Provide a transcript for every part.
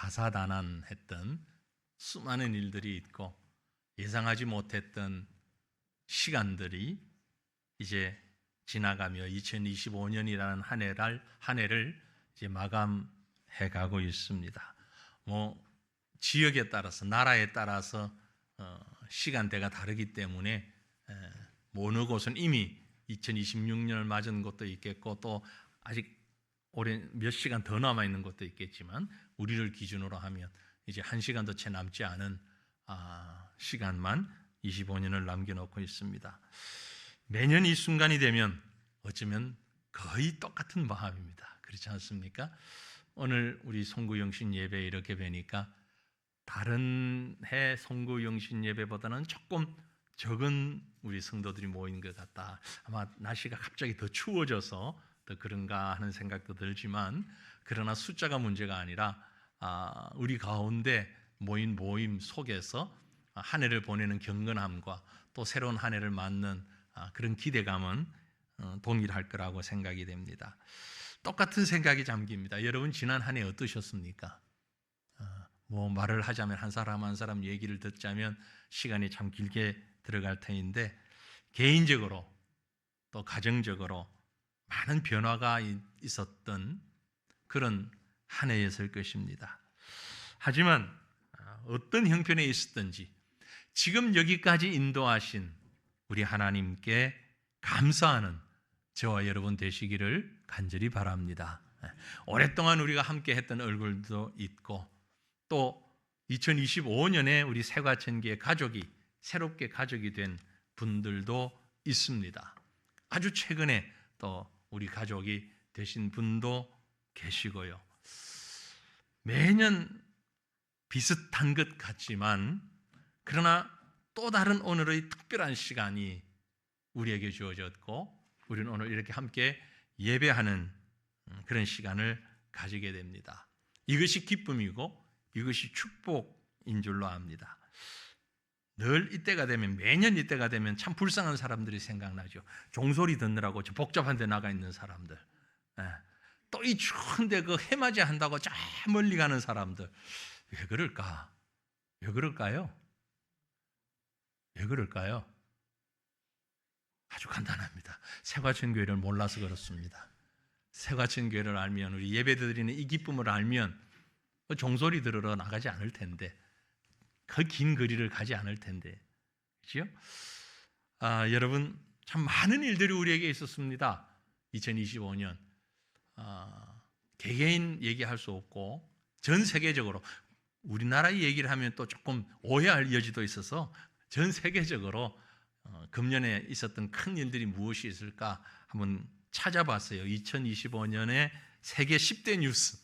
다사다난했던 수많은 일들이 있고 예상하지 못했던 시간들이 이제 지나가며 2025년이라는 한 해를 이제 마감해 가고 있습니다. 지역에 따라서 나라에 따라서 시간대가 다르기 때문에 어느 곳은 이미 2026년을 맞은 곳도 있겠고 또 아직 올해 몇 시간 더 남아 있는 곳도 있겠지만 우리를 기준으로 하면 이제 1시간도 채 남지 않은 시간만 25년을 남겨놓고 있습니다. 매년 이 순간이 되면 어쩌면 거의 똑같은 마음입니다. 그렇지 않습니까? 오늘 우리 송구영신 예배 이렇게 뵈니까 다른 해 송구영신 예배보다는 조금 적은 우리 성도들이 모인 것 같다. 아마 날씨가 갑자기 더 추워져서 더 그런가 하는 생각도 들지만 그러나 숫자가 문제가 아니라 우리 가운데 모인 모임 속에서 한 해를 보내는 경건함과 또 새로운 한 해를 맞는 그런 기대감은 동일할 거라고 생각이 됩니다. 똑같은 생각이 잠깁니다. 여러분 지난 한 해 어떠셨습니까? 말을 하자면 한 사람 얘기를 듣자면 시간이 참 길게 들어갈 터인데 개인적으로 또 가정적으로 많은 변화가 있었던 그런 한 해였을 것입니다. 하지만 어떤 형편에 있었든지 지금 여기까지 인도하신 우리 하나님께 감사하는 저와 여러분 되시기를 간절히 바랍니다. 오랫동안 우리가 함께 했던 얼굴도 있고 또 2025년에 우리 새과천기의 가족이 새롭게 가족이 된 분들도 있습니다. 아주 최근에 또 우리 가족이 되신 분도 계시고요. 매년 비슷한 것 같지만 그러나 또 다른 오늘의 특별한 시간이 우리에게 주어졌고 우리는 오늘 이렇게 함께 예배하는 그런 시간을 가지게 됩니다. 이것이 기쁨이고 이것이 축복인 줄로 압니다. 늘 이때가 되면 매년 이때가 되면 참 불쌍한 사람들이 생각나죠. 종소리 듣느라고 저 복잡한 데 나가 있는 사람들, 또 이 추운데 그 해맞이 한다고 저 멀리 가는 사람들, 왜 그럴까? 왜 그럴까요? 왜 그럴까요? 아주 간단합니다. 새과천교회를 몰라서 그렇습니다. 새과천교회를 알면 우리 예배드리는 이 기쁨을 알면 종소리 들으러 나가지 않을 텐데 그 긴 거리를 가지 않을 텐데 그렇죠? 여러분 참 많은 일들이 우리에게 있었습니다. 2025년 개개인 얘기할 수 없고 전 세계적으로 우리나라의 얘기를 하면 또 조금 오해할 여지도 있어서 전 세계적으로 금년에 있었던 큰 일들이 무엇이 있을까 한번 찾아봤어요. 2025년에 세계 10대 뉴스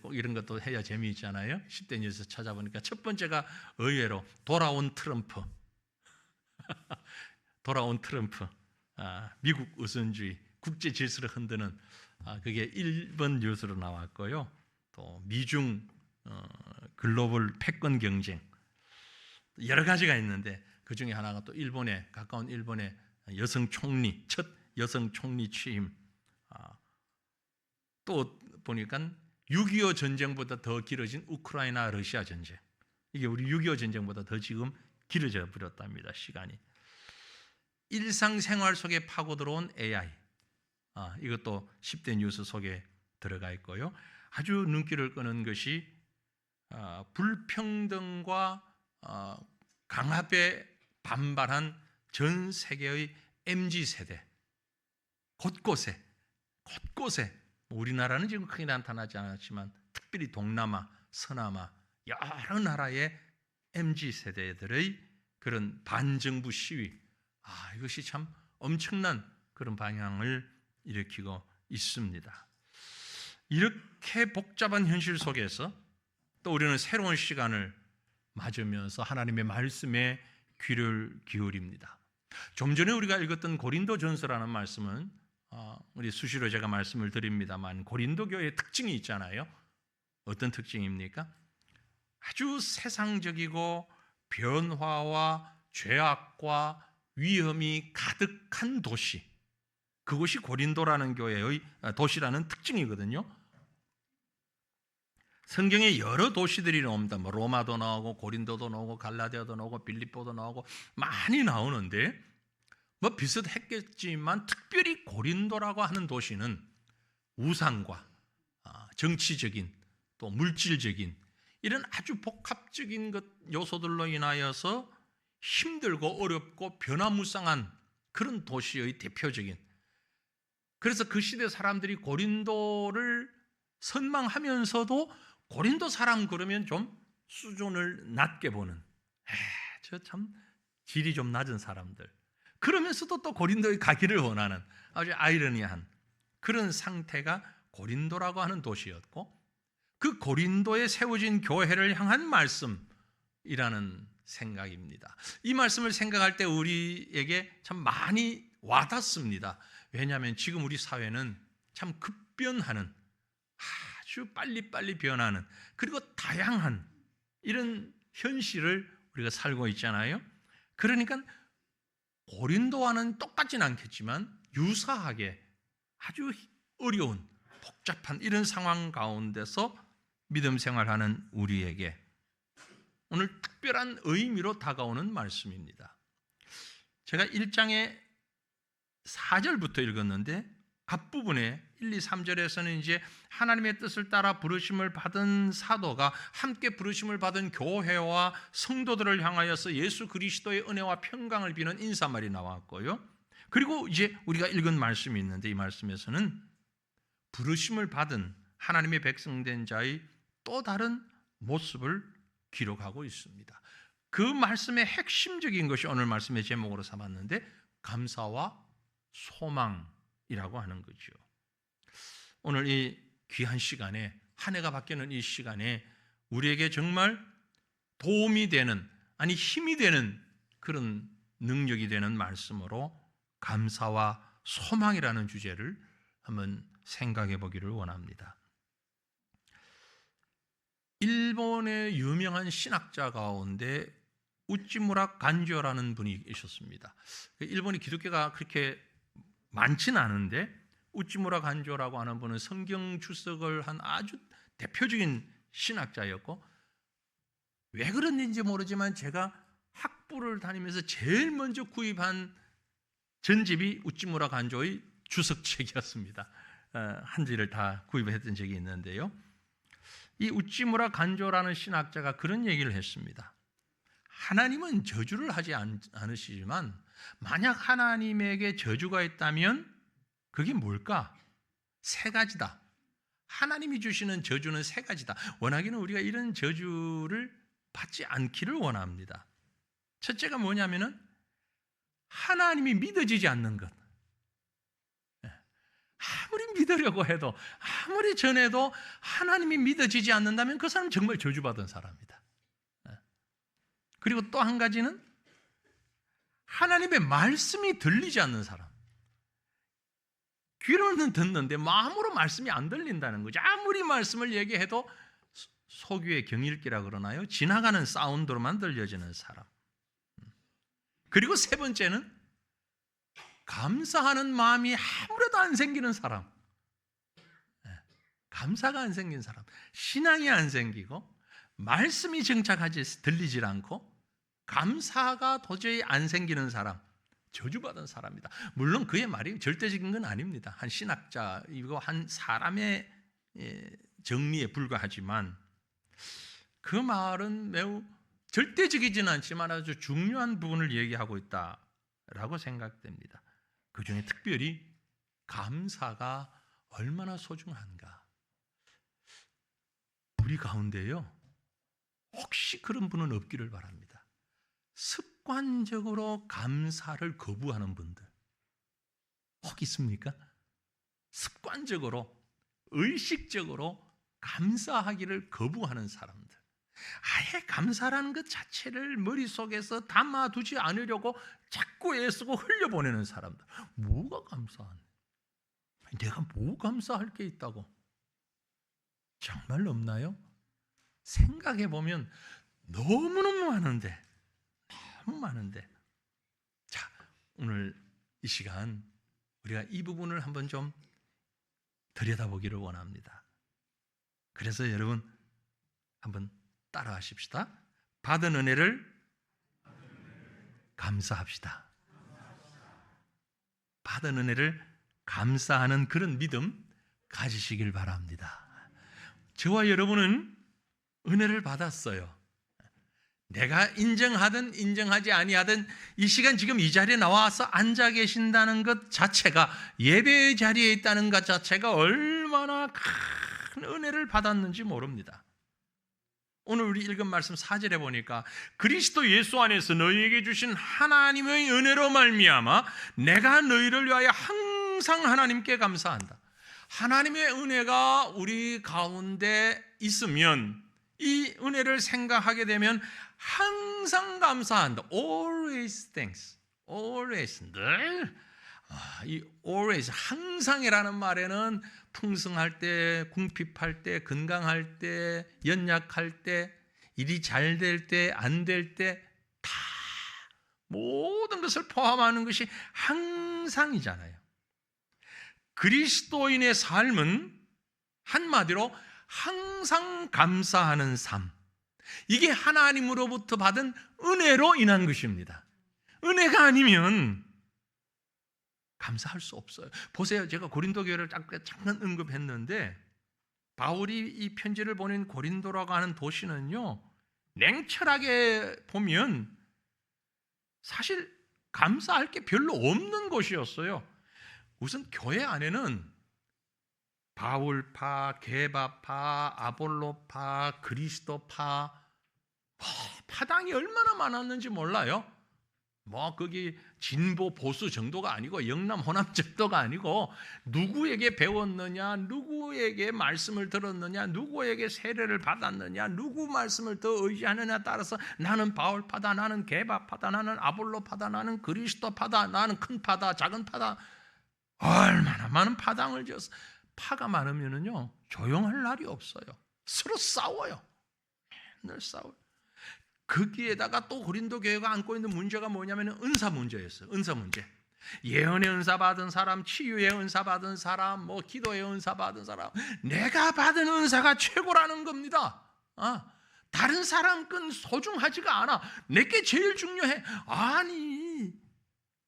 꼭 이런 것도 해야 재미있잖아요. 10대 뉴스 찾아보니까 첫 번째가 의외로 돌아온 트럼프 돌아온 트럼프 미국 우선주의 국제 질서를 흔드는 그게 1번 뉴스로 나왔고요. 또 미중 글로벌 패권 경쟁 여러 가지가 있는데 그 중에 하나가 또 일본에 가까운 일본의 여성 총리 첫 여성 총리 취임 또 보니까 6.25 전쟁보다 더 길어진 우크라이나 러시아 전쟁 이게 우리 6.25 전쟁보다 더 지금 길어져 버렸답니다. 시간이 일상생활 속에 파고들어온 AI 이것도 10대 뉴스 속에 들어가 있고요. 아주 눈길을 끄는 것이 불평등과 강압에 반발한 전 세계의 MZ세대 곳곳에 우리나라는 지금 크게 나타나지 않았지만 특별히 동남아, 서남아 여러 나라의 MZ세대들의 그런 반정부 시위 이것이 참 엄청난 그런 방향을 일으키고 있습니다. 이렇게 복잡한 현실 속에서 또 우리는 새로운 시간을 맞으면서 하나님의 말씀에 귀를 기울입니다. 좀 전에 우리가 읽었던 고린도전서라는 말씀은 우리 수시로 제가 말씀을 드립니다만 고린도 교회의 특징이 있잖아요. 어떤 특징입니까? 아주 세상적이고 변화와 죄악과 위험이 가득한 도시 그것이 고린도라는 교회의 도시라는 특징이거든요. 성경에 여러 도시들이 나옵니다. 뭐 로마도 나오고 고린도도 나오고 갈라디아도 나오고 빌립보도 나오고 많이 나오는데 뭐 비슷했겠지만 특별히 고린도라고 하는 도시는 우상과 정치적인 또 물질적인 이런 아주 복합적인 요소들로 인하여서 힘들고 어렵고 변화무쌍한 그런 도시의 대표적인, 그래서 그 시대 사람들이 고린도를 선망하면서도 고린도 사람 그러면 좀 수준을 낮게 보는, 저 참 질이 좀 낮은 사람들, 그러면서도 또 고린도에 가기를 원하는 아주 아이러니한 그런 상태가 고린도라고 하는 도시였고, 그 고린도에 세워진 교회를 향한 말씀이라는 생각입니다. 이 말씀을 생각할 때 우리에게 참 많이 와닿습니다. 왜냐하면 지금 우리 사회는 참 급변하는, 아주 빨리빨리 변하는, 그리고 다양한 이런 현실을 우리가 살고 있잖아요. 그러니까 고린도와는 똑같진 않겠지만 유사하게 아주 어려운 복잡한 이런 상황 가운데서 믿음 생활하는 우리에게 오늘 특별한 의미로 다가오는 말씀입니다. 제가 1장의 4절부터 읽었는데 앞부분에 1, 2, 3절에서는 이제 하나님의 뜻을 따라 부르심을 받은 사도가 함께 부르심을 받은 교회와 성도들을 향하여서 예수 그리스도의 은혜와 평강을 비는 인사말이 나왔고요. 그리고 이제 우리가 읽은 말씀이 있는데 이 말씀에서는 부르심을 받은 하나님의 백성된 자의 또 다른 모습을 기록하고 있습니다. 그 말씀의 핵심적인 것이 오늘 말씀의 제목으로 삼았는데 감사와 소망이라고 하는 거죠. 오늘 이 귀한 시간에, 한 해가 바뀌는 이 시간에 우리에게 정말 도움이 되는, 아니 힘이 되는 그런 능력이 되는 말씀으로 감사와 소망이라는 주제를 한번 생각해 보기를 원합니다. 일본의 유명한 신학자 가운데 우찌무라 간조라는 분이 있었습니다. 일본이 기독교가 그렇게 많지는 않은데 우찌무라 간조라고 하는 분은 성경 주석을 한 아주 대표적인 신학자였고, 왜 그런지 모르지만 제가 학부를 다니면서 제일 먼저 구입한 전집이 우찌무라 간조의 주석책이었습니다. 한 지를 다 구입했던 적이 있는데요. 이 우찌무라 간조라는 신학자가 그런 얘기를 했습니다. 하나님은 저주를 하지 않으시지만 만약 하나님에게 저주가 있다면 그게 뭘까? 세 가지다. 하나님이 주시는 저주는 세 가지다. 원하기는 우리가 이런 저주를 받지 않기를 원합니다. 첫째가 뭐냐면은 하나님이 믿어지지 않는 것. 아무리 믿으려고 해도, 아무리 전해도 하나님이 믿어지지 않는다면 그 사람은 정말 저주받은 사람이다. 그리고 또 한 가지는 하나님의 말씀이 들리지 않는 사람. 귀로는 듣는데 마음으로 말씀이 안 들린다는 거죠. 아무리 말씀을 얘기해도 소귀의 경일기라 그러나요? 지나가는 사운드로만 들려지는 사람. 그리고 세 번째는 감사하는 마음이 아무래도 안 생기는 사람. 감사가 안 생긴 사람. 신앙이 안 생기고 말씀이 정착하지 들리질 않고 감사가 도저히 안 생기는 사람. 저주받은 사람이다. 물론 그의 말이 절대적인 건 아닙니다. 한 신학자이고 한 사람의 정리에 불과하지만 그 말은 매우 절대적이지는 않지만 아주 중요한 부분을 얘기하고 있다라고 생각됩니다. 그 중에 특별히 감사가 얼마나 소중한가. 우리 가운데요, 혹시 그런 분은 없기를 바랍니다. 습관적으로 감사를 거부하는 분들 혹 있습니까? 습관적으로, 의식적으로 감사하기를 거부하는 사람들, 아예 감사라는 것 자체를 머릿속에서 담아두지 않으려고 자꾸 애쓰고 흘려보내는 사람들. 뭐가 감사하네? 내가 뭐 감사할 게 있다고? 정말 없나요? 생각해보면 너무너무 많은데, 너무 많은데. 자, 오늘 이 시간 우리가 이 부분을 한번 좀 들여다보기를 원합니다. 그래서 여러분, 한번 따라하십시다. 받은 은혜를 감사합시다. 받은 은혜를 감사하는 그런 믿음 가지시길 바랍니다. 저와 여러분은 은혜를 받았어요. 내가 인정하든 인정하지 아니하든 이 시간 지금 이 자리에 나와서 앉아 계신다는 것 자체가, 예배의 자리에 있다는 것 자체가 얼마나 큰 은혜를 받았는지 모릅니다. 오늘 우리 읽은 말씀 4절에 보니까 그리스도 예수 안에서 너희에게 주신 하나님의 은혜로 말미암아 내가 너희를 위하여 항상 하나님께 감사한다. 하나님의 은혜가 우리 가운데 있으면, 이 은혜를 생각하게 되면 항상 감사한다. Always thanks. Always, 늘. 이 always, 항상이라는 말에는 풍성할 때, 궁핍할 때, 건강할 때, 연약할 때, 일이 잘 될 때, 안 될 때, 다 모든 것을 포함하는 것이 항상이잖아요. 그리스도인의 삶은 한마디로 항상 감사하는 삶, 이게 하나님으로부터 받은 은혜로 인한 것입니다. 은혜가 아니면 감사할 수 없어요. 보세요, 제가 고린도 교회를 잠깐 언급했는데, 바울이 이 편지를 보낸 고린도라고 하는 도시는요, 냉철하게 보면 사실 감사할 게 별로 없는 곳이었어요. 우선 교회 안에는 바울파, 게바파, 아볼로파, 그리스도파, 파당이 얼마나 많았는지 몰라요. 거기 진보 보수 정도가 아니고 영남 호남 정도가 아니고, 누구에게 배웠느냐, 누구에게 말씀을 들었느냐, 누구에게 세례를 받았느냐, 누구 말씀을 더 의지하느냐에 따라서 나는 바울파다, 나는 게바파다, 나는 아볼로파다, 나는 그리스도파다, 나는 큰 파다, 작은 파다, 얼마나 많은 파당을 지어서, 파가 많으면은요 조용할 날이 없어요. 서로 싸워요. 늘 싸워요. 거기에다가 또 고린도 교회가 안고 있는 문제가 뭐냐면 은사 문제였어요. 은사 문제. 예언의 은사 받은 사람, 치유의 은사 받은 사람, 기도의 은사 받은 사람, 내가 받은 은사가 최고라는 겁니다. 다른 사람 건 소중하지가 않아. 내게 제일 중요해. 아니,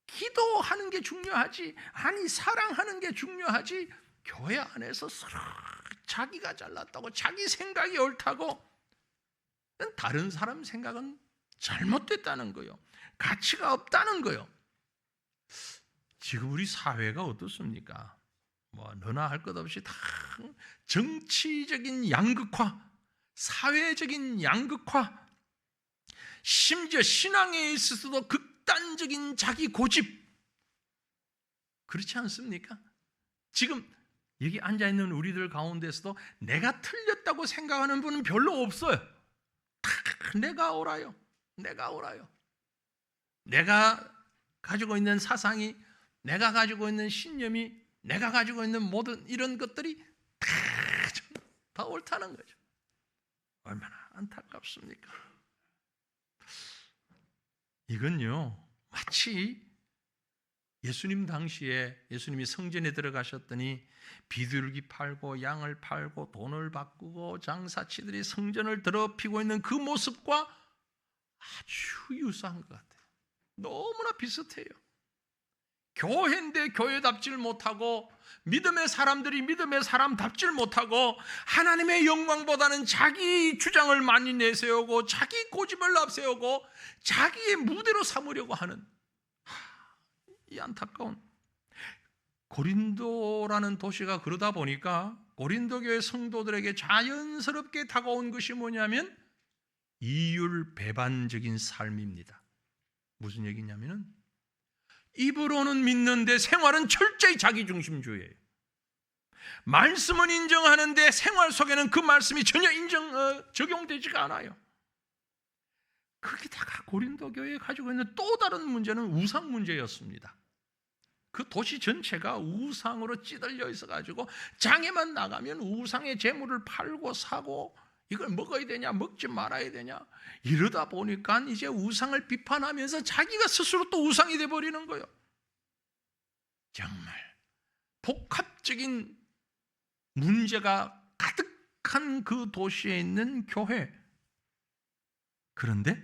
기도하는 게 중요하지, 아니 사랑하는 게 중요하지. 교회 안에서 서로 자기가 잘났다고, 자기 생각이 옳다고, 다른 사람 생각은 잘못됐다는 거예요. 가치가 없다는 거예요. 지금 우리 사회가 어떻습니까? 너나 할 것 없이 다 정치적인 양극화, 사회적인 양극화, 심지어 신앙에 있어서도 극단적인 자기 고집, 그렇지 않습니까? 지금 여기 앉아있는 우리들 가운데서도 내가 틀렸다고 생각하는 분은 별로 없어요. 다 내가 옳아요. 내가 옳아요. 내가 가지고 있는 사상이, 내가 가지고 있는 신념이, 내가 가지고 있는 모든 이런 것들이 다 옳다는 거죠. 얼마나 안타깝습니까? 이건요, 마치 예수님 당시에 예수님이 성전에 들어가셨더니 비둘기 팔고 양을 팔고 돈을 바꾸고 장사치들이 성전을 더럽히고 있는 그 모습과 아주 유사한 것 같아요. 너무나 비슷해요. 교회인데 교회답질 못하고, 믿음의 사람들이 믿음의 사람답질 못하고, 하나님의 영광보다는 자기 주장을 많이 내세우고 자기 고집을 앞세우고 자기의 무대로 삼으려고 하는 이 안타까운 고린도라는 도시가 그러다 보니까 고린도 교회 성도들에게 자연스럽게 다가온 것이 뭐냐면 이율배반적인 삶입니다. 무슨 얘기냐면은 입으로는 믿는데 생활은 철저히 자기중심주의예요. 말씀은 인정하는데 생활 속에는 그 말씀이 전혀 적용되지가 않아요. 거기다가 고린도 교회에 가지고 있는 또 다른 문제는 우상 문제였습니다. 그 도시 전체가 우상으로 찌들려 있어가지고 장에만 나가면 우상의 재물을 팔고 사고, 이걸 먹어야 되냐 먹지 말아야 되냐, 이러다 보니까 이제 우상을 비판하면서 자기가 스스로 또 우상이 돼버리는 거예요. 정말 복합적인 문제가 가득 열악한 그 도시에 있는 교회. 그런데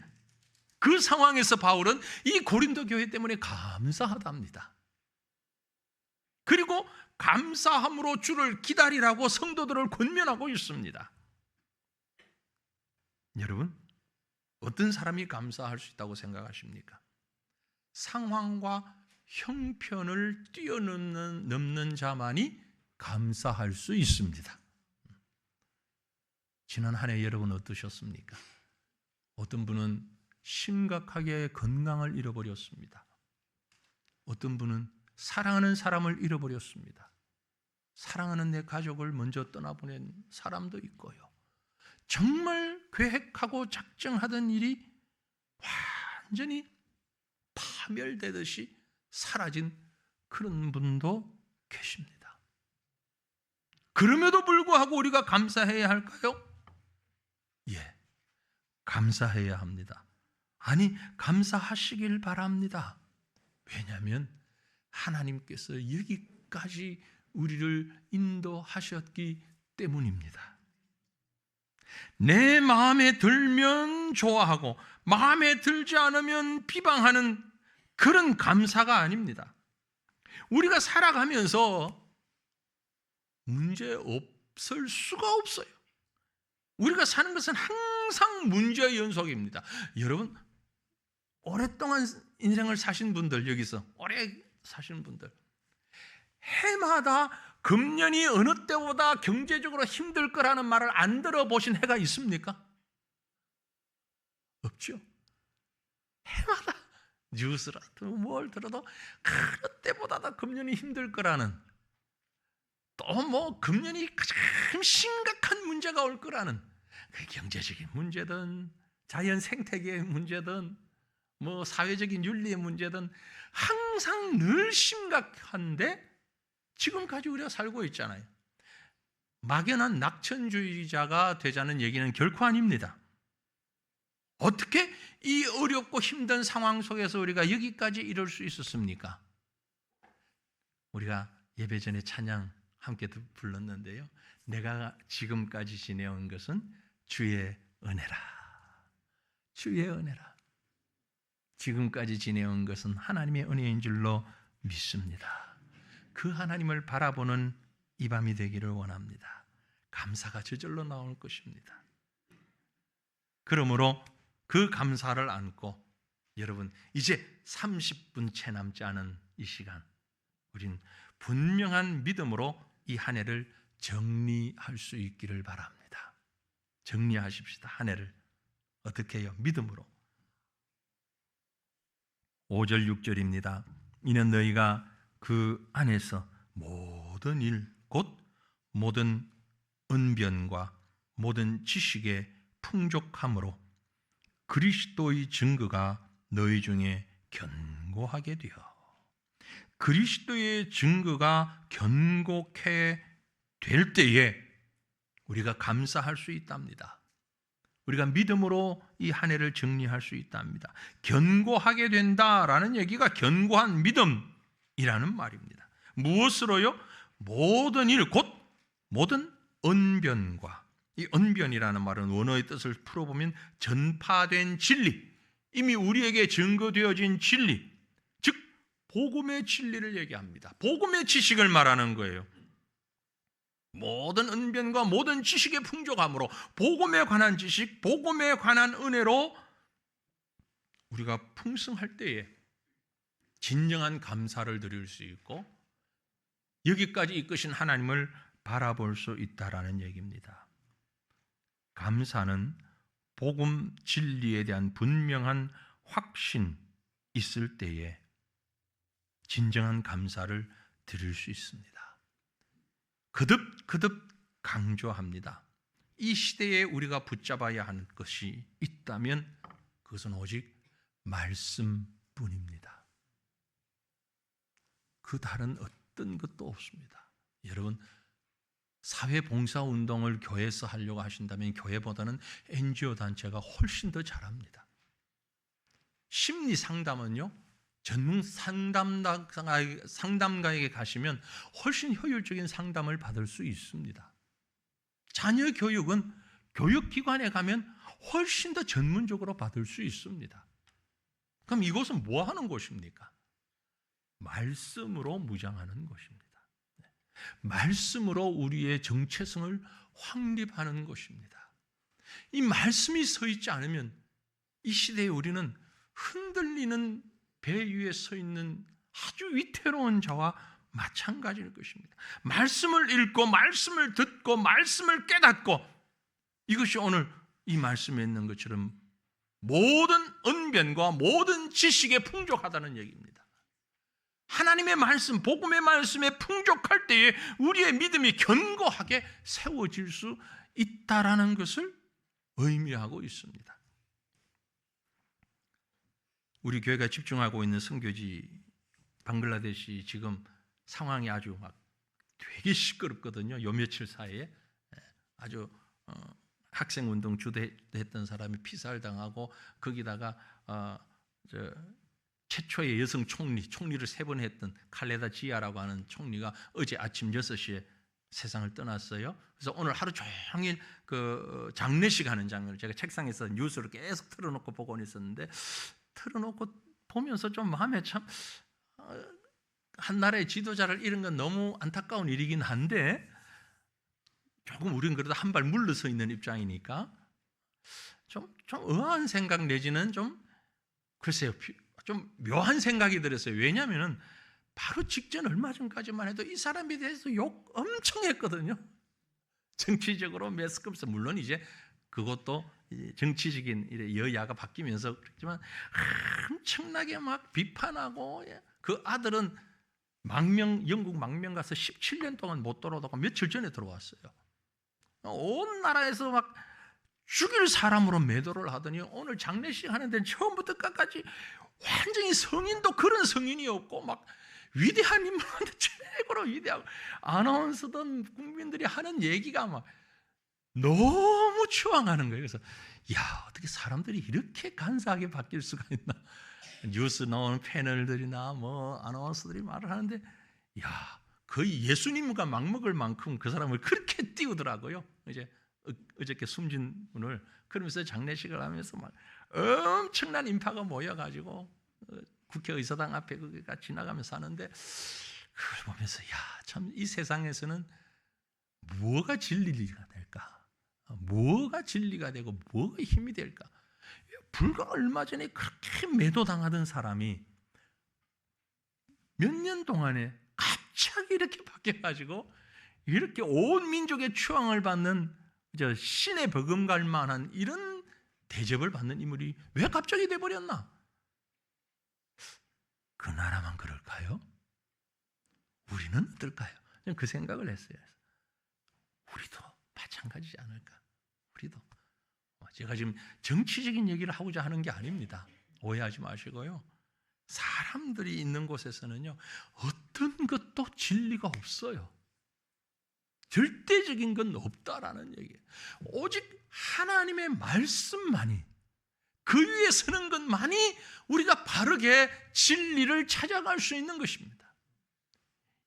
그 상황에서 바울은 이 고린도 교회 때문에 감사하답니다. 그리고 감사함으로 주를 기다리라고 성도들을 권면하고 있습니다. 여러분, 어떤 사람이 감사할 수 있다고 생각하십니까? 상황과 형편을 뛰어넘는 자만이 감사할 수 있습니다. 지난 한 해 여러분 어떠셨습니까? 어떤 분은 심각하게 건강을 잃어버렸습니다. 어떤 분은 사랑하는 사람을 잃어버렸습니다. 사랑하는 내 가족을 먼저 떠나보낸 사람도 있고요. 정말 계획하고 작정하던 일이 완전히 파멸되듯이 사라진 그런 분도 계십니다. 그럼에도 불구하고 우리가 감사해야 할까요? 예, 감사해야 합니다. 아니, 감사하시길 바랍니다. 왜냐하면 하나님께서 여기까지 우리를 인도하셨기 때문입니다. 내 마음에 들면 좋아하고 마음에 들지 않으면 비방하는 그런 감사가 아닙니다. 우리가 살아가면서 문제 없을 수가 없어요. 우리가 사는 것은 항상 문제의 연속입니다. 여러분, 오랫동안 인생을 사신 분들, 여기서 오래 사신 분들, 해마다 금년이 어느 때보다 경제적으로 힘들 거라는 말을 안 들어보신 해가 있습니까? 없죠. 해마다 뉴스라도 뭘 들어도 어느 때보다 더 금년이 힘들 거라는, 또 뭐 금년이 가장 심각한 문제가 올 거라는, 경제적인 문제든 자연 생태계의 문제든 뭐 사회적인 윤리의 문제든 항상 늘 심각한데 지금까지 우리가 살고 있잖아요. 막연한 낙천주의자가 되자는 얘기는 결코 아닙니다. 어떻게 이 어렵고 힘든 상황 속에서 우리가 여기까지 이룰 수 있었습니까? 우리가 예배 전에 찬양 함께 불렀는데요. 내가 지금까지 지내온 것은 주의 은혜라. 주의 은혜라. 지금까지 지내온 것은 하나님의 은혜인 줄로 믿습니다. 그 하나님을 바라보는 이 밤이 되기를 원합니다. 감사가 저절로 나올 것입니다. 그러므로 그 감사를 안고 여러분, 이제 30분 채 남지 않은 이 시간, 우린 분명한 믿음으로 이 한 해를 정리할 수 있기를 바랍니다. 정리하십시다. 한 해를 어떻게 해요? 믿음으로. 5절 6절입니다. 이는 너희가 그 안에서 모든 일, 곧 모든 언변과 모든 지식의 풍족함으로 그리스도의 증거가 너희 중에 견고하게 되어, 그리스도의 증거가 견고케 될 때에 우리가 감사할 수 있답니다. 우리가 믿음으로 이 한 해를 정리할 수 있답니다. 견고하게 된다라는 얘기가 견고한 믿음이라는 말입니다. 무엇으로요? 모든 일, 곧 모든 언변과, 이 언변이라는 말은 원어의 뜻을 풀어보면 전파된 진리, 이미 우리에게 증거되어진 진리, 즉 복음의 진리를 얘기합니다. 복음의 지식을 말하는 거예요. 모든 언변과 모든 지식의 풍족함으로 복음에 관한 지식, 복음에 관한 은혜로 우리가 풍성할 때에 진정한 감사를 드릴 수 있고 여기까지 이끄신 하나님을 바라볼 수 있다라는 얘기입니다. 감사는 복음 진리에 대한 분명한 확신 있을 때에 진정한 감사를 드릴 수 있습니다. 거듭 강조합니다. 이 시대에 우리가 붙잡아야 하는 것이 있다면 그것은 오직 말씀뿐입니다. 그 다른 어떤 것도 없습니다. 여러분, 사회봉사운동을 교회에서 하려고 하신다면 교회보다는 NGO 단체가 훨씬 더 잘합니다. 심리상담은요, 전문 상담가에게 가시면 훨씬 효율적인 상담을 받을 수 있습니다. 자녀 교육은 교육기관에 가면 훨씬 더 전문적으로 받을 수 있습니다. 그럼 이곳은 뭐 하는 곳입니까? 말씀으로 무장하는 곳입니다. 말씀으로 우리의 정체성을 확립하는 것입니다. 이 말씀이 서 있지 않으면 이 시대에 우리는 흔들리는 배 위에 서 있는 아주 위태로운 자와 마찬가지일 것입니다. 말씀을 읽고 말씀을 듣고 말씀을 깨닫고, 이것이 오늘 이 말씀에 있는 것처럼 모든 언변과 모든 지식에 풍족하다는 얘기입니다. 하나님의 말씀, 복음의 말씀에 풍족할 때에 우리의 믿음이 견고하게 세워질 수 있다라는 것을 의미하고 있습니다. 우리 교회가 집중하고 있는 선교지 방글라데시 지금 상황이 아주 막 되게 시끄럽거든요. 요 며칠 사이에 아주 학생운동 주도했던 사람이 피살당하고, 거기다가 최초의 여성 총리를 3번 했던 칼레다 지아라고 하는 총리가 어제 아침 6시에 세상을 떠났어요. 그래서 오늘 하루 종일 그 장례식 하는 장면을 제가 책상에서 뉴스를 계속 틀어놓고 보고 있었는데, 틀어놓고 보면서 좀 마음에 참, 한 나라의 지도자를 잃은 건 너무 안타까운 일이긴 한데, 조금 우리는 그래도 한 발 물러서 있는 입장이니까 좀 의아한 생각 내지는 좀, 글쎄요, 좀 묘한 생각이 들었어요. 왜냐하면 바로 직전 얼마 전까지만 해도 이 사람에 대해서 욕 엄청 했거든요. 정치적으로 매스컴에서, 물론 이제 그것도 정치적인 여야가 바뀌면서 그렇지만 엄청나게 막 비판하고, 그 아들은 영국 망명 가서 17년 동안 못 돌아오다가 며칠 전에 들어왔어요. 온 나라에서 막 죽일 사람으로 매도를 하더니 오늘 장례식 하는 데는 처음부터 끝까지 완전히 성인도 그런 성인이 없고, 막 위대한 인물한테 최고로 위대하고, 아나운서든 국민들이 하는 얘기가 막 너무 추앙하는 거예요. 그래서 어떻게 사람들이 이렇게 간사하게 바뀔 수가 있나. 뉴스 나오는 패널들이나 뭐 아나운서들이 말을 하는데, 거의 예수님과 맞먹을 만큼 그 사람을 그렇게 띄우더라고요. 이제 어저께 숨진 분을, 그러면서 장례식을 하면서 막 엄청난 인파가 모여가지고 국회의사당 앞에 거기가 지나가면서 하는데, 그걸 보면서 참 이 세상에서는 뭐가 진리가 될까? 뭐가 진리가 되고 뭐가 힘이 될까? 불과 얼마 전에 그렇게 매도당하던 사람이 몇 년 동안에 갑자기 이렇게 바뀌어가지고 이렇게 온 민족의 추앙을 받는 신의 버금갈 만한 이런 대접을 받는 인물이 왜 갑자기 돼버렸나? 그 나라만 그럴까요? 우리는 어떨까요? 저는 그 생각을 했어요. 우리도 마찬가지지 않을까? 우리도. 제가 지금 정치적인 얘기를 하고자 하는 게 아닙니다. 오해하지 마시고요. 사람들이 있는 곳에서는요, 어떤 것도 진리가 없어요. 절대적인 건 없다라는 얘기예요. 오직 하나님의 말씀만이, 그 위에 서는 것만이 우리가 바르게 진리를 찾아갈 수 있는 것입니다.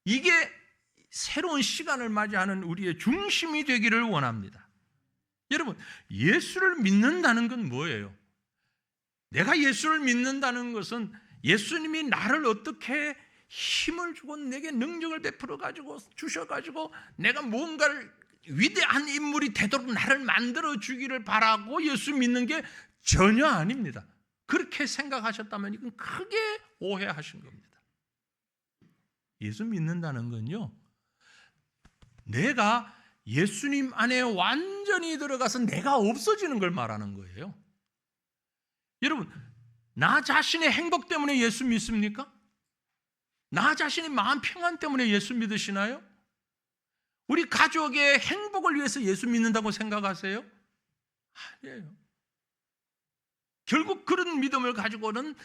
이게 새로운 시간을 맞이하는 우리의 중심이 되기를 원합니다. 여러분, 예수를 믿는다는 건 뭐예요? 내가 예수를 믿는다는 것은 예수님이 나를 어떻게 힘을 주고 내게 능력을 베풀어 가지고 주셔가지고 내가 뭔가를 위대한 인물이 되도록 나를 만들어 주기를 바라고 예수 믿는 게 전혀 아닙니다. 그렇게 생각하셨다면 이건 크게 오해하신 겁니다. 예수 믿는다는 건요, 내가 예수님 안에 완전히 들어가서 내가 없어지는 걸 말하는 거예요. 여러분, 나 자신의 행복 때문에 예수 믿습니까? 나 자신의 마음 평안 때문에 예수 믿으시나요? 우리 가족의 행복을 위해서 예수 믿는다고 생각하세요? 아니에요. 결국 그런 믿음을 가지고는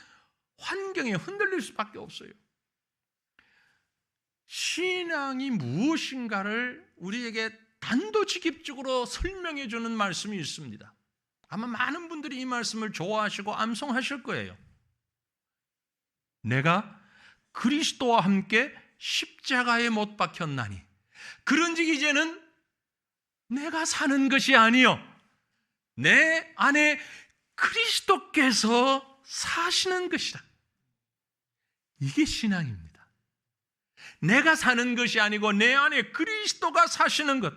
환경에 흔들릴 수밖에 없어요. 신앙이 무엇인가를 우리에게 단도직입적으로 설명해 주는 말씀이 있습니다. 아마 많은 분들이 이 말씀을 좋아하시고 암송하실 거예요. 내가 그리스도와 함께 십자가에 못 박혔나니 그런즉 이제는 내가 사는 것이 아니요 내 안에 그리스도께서 사시는 것이다. 이게 신앙입니다. 내가 사는 것이 아니고 내 안에 그리스도가 사시는 것.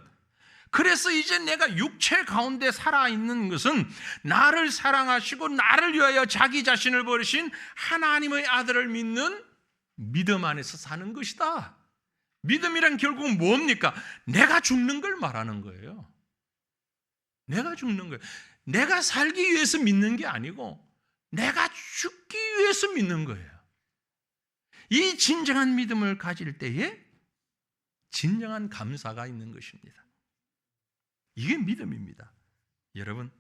그래서 이제 내가 육체 가운데 살아있는 것은 나를 사랑하시고 나를 위하여 자기 자신을 버리신 하나님의 아들을 믿는 믿음 안에서 사는 것이다. 믿음이란 결국은 뭡니까? 내가 죽는 걸 말하는 거예요. 내가 죽는 거예요. 내가 살기 위해서 믿는 게 아니고 내가 죽기 위해서 믿는 거예요. 이 진정한 믿음을 가질 때에 진정한 감사가 있는 것입니다. 이게 믿음입니다. 여러분,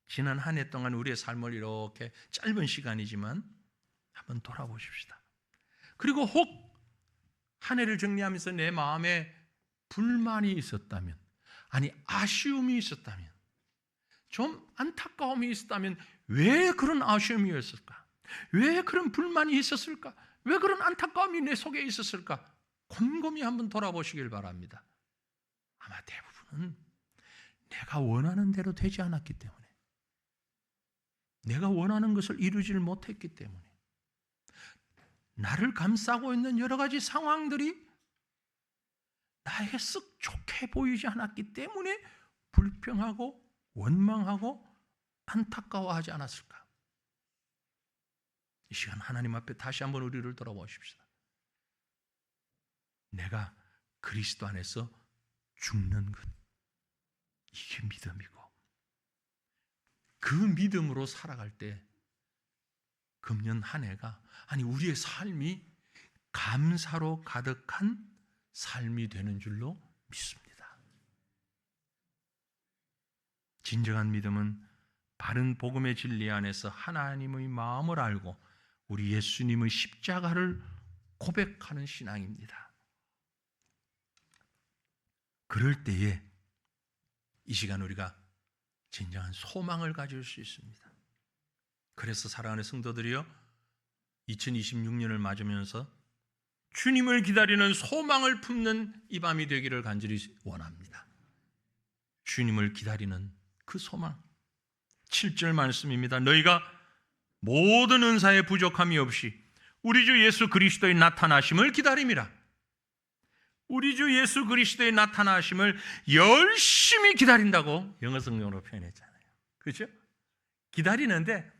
지난 한 해 동안 우리의 삶을 이렇게 짧은 시간이지만 한번 돌아보십시다. 그리고 혹 한 해를 정리하면서 내 마음에 불만이 있었다면, 아니 아쉬움이 있었다면, 좀 안타까움이 있었다면 왜 그런 아쉬움이었을까? 왜 그런 불만이 있었을까? 왜 그런 안타까움이 내 속에 있었을까? 곰곰이 한번 돌아보시길 바랍니다. 아마 대부분은 내가 원하는 대로 되지 않았기 때문에, 내가 원하는 것을 이루지를 못했기 때문에, 나를 감싸고 있는 여러 가지 상황들이 나에게 썩 좋게 보이지 않았기 때문에 불평하고 원망하고 안타까워하지 않았을까? 이 시간 하나님 앞에 다시 한번 우리를 돌아보십시다. 내가 그리스도 안에서 죽는 것, 이게 믿음이고, 그 믿음으로 살아갈 때 금년 한 해가, 아니 우리의 삶이 감사로 가득한 삶이 되는 줄로 믿습니다. 진정한 믿음은 바른 복음의 진리 안에서 하나님의 마음을 알고 우리 예수님의 십자가를 고백하는 신앙입니다. 그럴 때에 이 시간 우리가 진정한 소망을 가질 수 있습니다. 그래서 사랑하는 성도들이여, 2026년을 맞으면서 주님을 기다리는 소망을 품는 이 밤이 되기를 간절히 원합니다. 주님을 기다리는 그 소망. 7절 말씀입니다. 너희가 모든 은사에 부족함이 없이 우리 주 예수 그리스도의 나타나심을 기다림이라. 우리 주 예수 그리스도의 나타나심을 열심히 기다린다고 영어 성경으로 표현했잖아요. 그렇죠? 기다리는데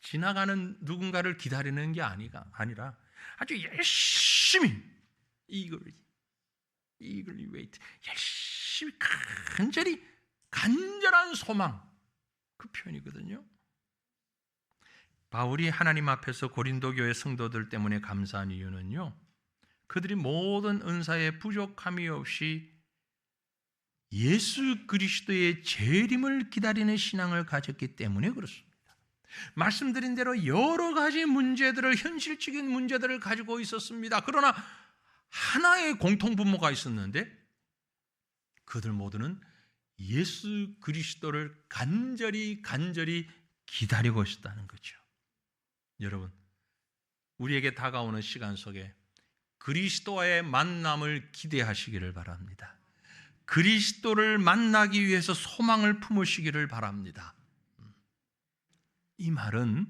지나가는 누군가를 기다리는 게 아니라 아주 열심히 eagerly wait, 열심히 간절한 소망, 그 표현이거든요. 바울이 하나님 앞에서 고린도 교회 성도들 때문에 감사한 이유는요, 그들이 모든 은사에 부족함이 없이 예수 그리스도의 재림을 기다리는 신앙을 가졌기 때문에 그렇습니다. 말씀드린 대로 여러 가지 문제들을, 현실적인 문제들을 가지고 있었습니다. 그러나 하나의 공통분모가 있었는데 그들 모두는 예수 그리스도를 간절히 기다리고 있었다는 거죠. 여러분, 우리에게 다가오는 시간 속에 그리스도와의 만남을 기대하시기를 바랍니다. 그리스도를 만나기 위해서 소망을 품으시기를 바랍니다. 이 말은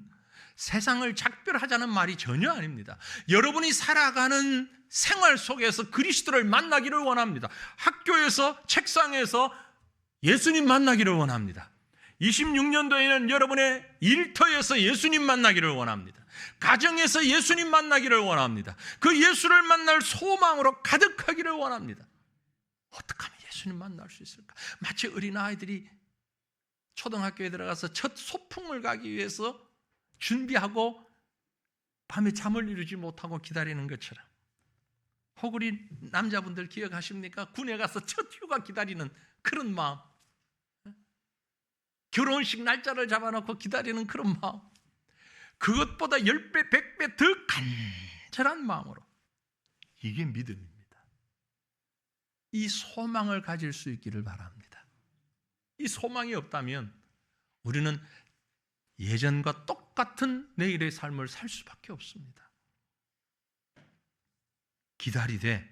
세상을 작별하자는 말이 전혀 아닙니다. 여러분이 살아가는 생활 속에서 그리스도를 만나기를 원합니다. 학교에서, 책상에서 예수님 만나기를 원합니다. 26년도에는 여러분의 일터에서 예수님 만나기를 원합니다. 가정에서 예수님 만나기를 원합니다. 그 예수를 만날 소망으로 가득하기를 원합니다. 어떻게 하면 예수님 만날 수 있을까? 마치 어린아이들이 초등학교에 들어가서 첫 소풍을 가기 위해서 준비하고 밤에 잠을 이루지 못하고 기다리는 것처럼, 혹 우리 남자분들 기억하십니까? 군에 가서 첫 휴가 기다리는 그런 마음, 결혼식 날짜를 잡아놓고 기다리는 그런 마음, 그것보다 10배, 100배 더 간절한 마음으로, 이게 믿음입니다. 이 소망을 가질 수 있기를 바랍니다. 이 소망이 없다면 우리는 예전과 똑같은 내일의 삶을 살 수밖에 없습니다. 기다리되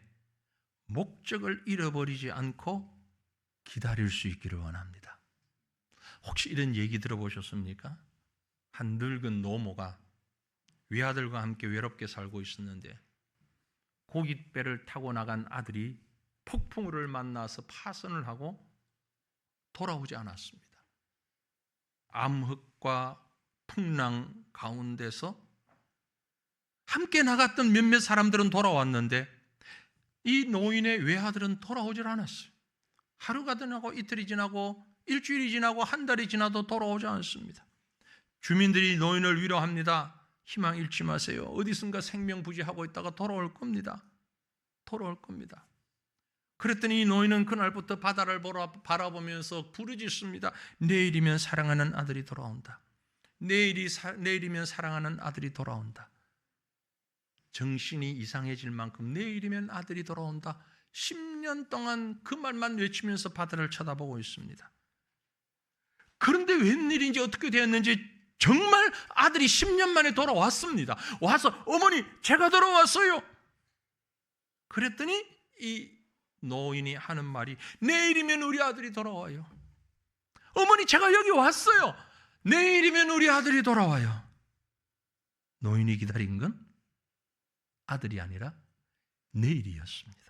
목적을 잃어버리지 않고 기다릴 수 있기를 원합니다. 혹시 이런 얘기 들어보셨습니까? 한 늙은 노모가 외아들과 함께 외롭게 살고 있었는데 고깃배를 타고 나간 아들이 폭풍우를 만나서 파선을 하고 돌아오지 않았습니다. 암흑과 풍랑 가운데서 함께 나갔던 몇몇 사람들은 돌아왔는데 이 노인의 외아들은 돌아오질 않았어요. 하루가 지나고 이틀이 지나고 일주일이 지나고 한 달이 지나도 돌아오지 않습니다. 주민들이 노인을 위로합니다. 희망 잃지 마세요. 어디선가 생명부지하고 있다가 돌아올 겁니다. 돌아올 겁니다. 그랬더니 이 노인은 그날부터 바다를 바라보면서 부르짖습니다. 내일이면 사랑하는 아들이 돌아온다. 내일이면 사랑하는 아들이 돌아온다. 정신이 이상해질 만큼 내일이면 아들이 돌아온다. 10년 동안 그 말만 외치면서 바다를 쳐다보고 있습니다. 그런데 웬일인지 어떻게 되었는지 정말 아들이 10년 만에 돌아왔습니다. 와서 어머니 제가 돌아왔어요. 그랬더니 이 노인이 하는 말이 내일이면 우리 아들이 돌아와요. 어머니 제가 여기 왔어요. 내일이면 우리 아들이 돌아와요. 노인이 기다린 건 아들이 아니라 내일이었습니다.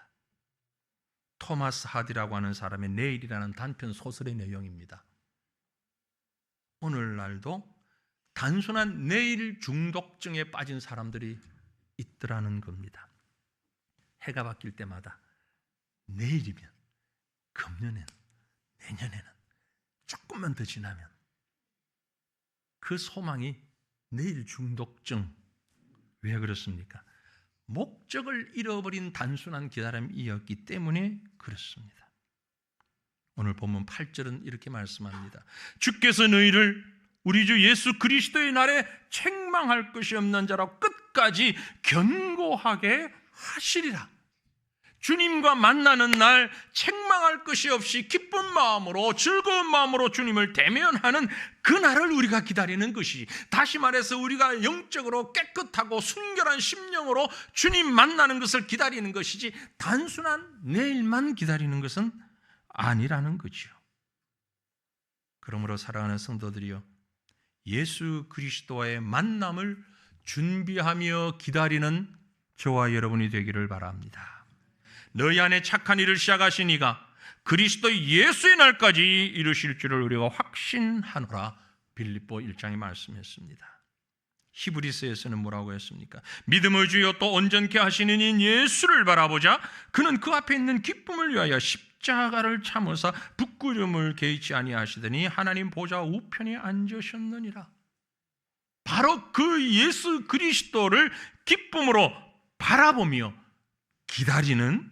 토마스 하디라고 하는 사람의 내일이라는 단편 소설의 내용입니다. 오늘날도 단순한 내일 중독증에 빠진 사람들이 있더라는 겁니다. 해가 바뀔 때마다 내일이면, 금년에는, 내년에는, 조금만 더 지나면 그 소망이 내일 중독증. 왜 그렇습니까? 목적을 잃어버린 단순한 기다림이었기 때문에 그렇습니다. 오늘 본문 8절은 이렇게 말씀합니다. 주께서 너희를 우리 주 예수 그리스도의 날에 책망할 것이 없는 자로 끝까지 견고하게 하시리라. 주님과 만나는 날 책망할 것이 없이 기쁜 마음으로 즐거운 마음으로 주님을 대면하는 그날을 우리가 기다리는 것이, 다시 말해서 우리가 영적으로 깨끗하고 순결한 심령으로 주님 만나는 것을 기다리는 것이지 단순한 내일만 기다리는 것은 아니라는 거지요. 그러므로 사랑하는 성도들이여, 예수 그리스도와의 만남을 준비하며 기다리는 저와 여러분이 되기를 바랍니다. 너희 안에 착한 일을 시작하신 이가 그리스도 예수의 날까지 이루실 줄을 우리가 확신하노라. 빌립보 1장에 말씀했습니다. 히브리서에서는 뭐라고 했습니까? 믿음의 주여 또 온전케 하시는 인 예수를 바라보자. 그는 그 앞에 있는 기쁨을 위하여 십자가를 참으사 부끄러움을 개의치 아니하시더니 하나님 보좌 우편에 앉으셨느니라. 바로 그 예수 그리스도를 기쁨으로 바라보며 기다리는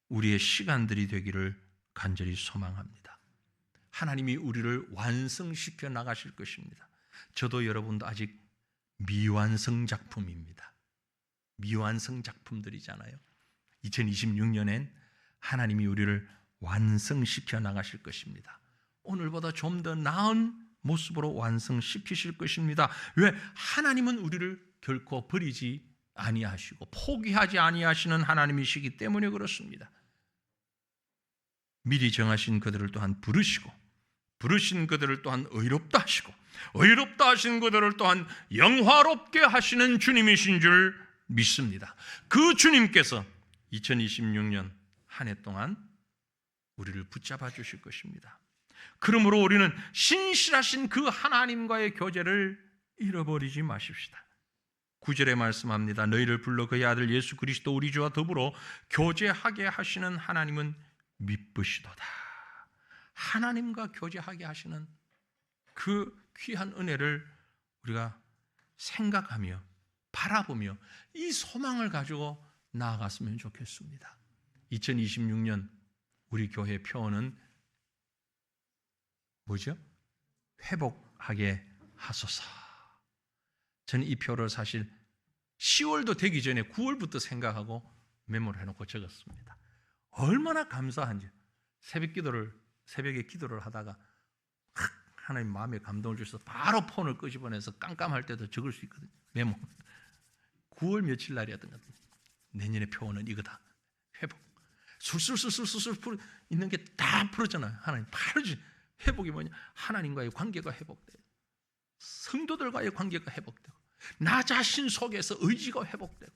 우리의 시간들이 되기를 간절히 소망합니다. 하나님이 우리를 완성시켜 나가실 것입니다. 저도 여러분도 아직 미완성 작품입니다. 미완성 작품들이잖아요. 2026년엔 하나님이 우리를 완성시켜 나가실 것입니다. 오늘보다 좀 더 나은 모습으로 완성시키실 것입니다. 왜? 하나님은 우리를 결코 버리지 아니하시고 포기하지 아니하시는 하나님이시기 때문에 그렇습니다. 미리 정하신 그들을 또한 부르시고 부르신 그들을 또한 의롭다 하시고 의롭다 하신 그들을 또한 영화롭게 하시는 주님이신 줄 믿습니다. 그 주님께서 2026년 한 해 동안 우리를 붙잡아 주실 것입니다. 그러므로 우리는 신실하신 그 하나님과의 교제를 잃어버리지 마십시다. 9절에 말씀합니다. 너희를 불러 그의 아들 예수 그리스도 우리 주와 더불어 교제하게 하시는 하나님은 미쁘시도다. 하나님과 교제하게 하시는 그 귀한 은혜를 우리가 생각하며 바라보며 이 소망을 가지고 나아갔으면 좋겠습니다. 2026년 우리 교회 표어는 뭐죠? 회복하게 하소서. 저는 이 표를 사실 10월도 되기 전에 9월부터 생각하고 메모를 해놓고 적었습니다. 얼마나 감사한지. 새벽에 기도를 하다가 하나님 마음에 감동을 주셔서 바로 폰을 끄집어내서 깜깜할 때도 적을 수 있거든요. 메모. 9월 며칠 날이었던 것 같아요. 내년의 표어는 이거다. 회복. 술술술술술 있는 게 다 풀어잖아요. 하나님 바로 회복이 뭐냐? 하나님과의 관계가 회복돼요. 성도들과의 관계가 회복되고 나 자신 속에서 의지가 회복되고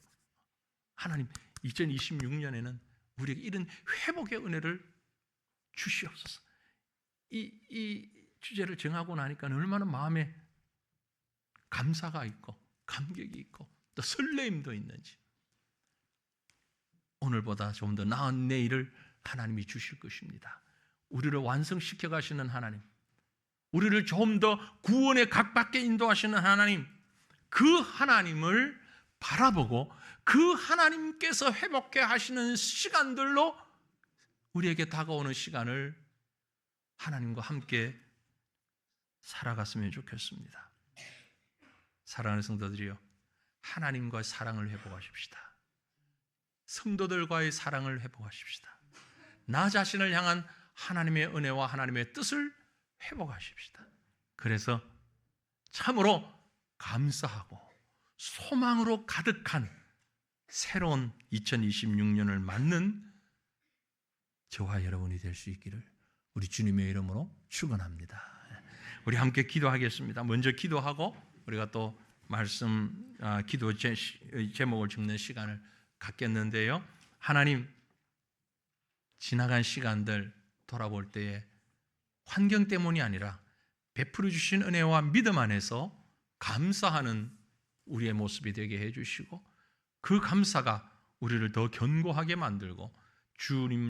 하나님 2026년에는 우리에게 이런 회복의 은혜를 주시옵소서. 이 주제를 정하고 나니까 얼마나 마음에 감사가 있고 감격이 있고 또 설레임도 있는지 오늘보다 좀 더 나은 내일을 하나님이 주실 것입니다. 우리를 완성시켜 가시는 하나님, 우리를 좀 더 구원의 각밖에 인도하시는 하나님, 그 하나님을 바라보고 그 하나님께서 회복해 하시는 시간들로 우리에게 다가오는 시간을 하나님과 함께 살아갔으면 좋겠습니다. 사랑하는 성도들이요, 하나님과의 사랑을 회복하십시다. 성도들과의 사랑을 회복하십시다. 나 자신을 향한 하나님의 은혜와 하나님의 뜻을 회복하십시다. 그래서 참으로 감사하고 소망으로 가득한 새로운 2026년을 맞는 저와 여러분이 될 수 있기를 우리 주님의 이름으로 축원합니다. 우리 함께 기도하겠습니다. 먼저 기도하고 우리가 또 말씀 기도 제목을 짚는 시간을 갖겠는데요. 하나님, 지나간 시간들 돌아볼 때에 환경 때문이 아니라 베풀어 주신 은혜와 믿음 안에서 감사하는 우리의 모습이 되게 해주시고 그 감사가 우리를 더 견고하게 만들고 주님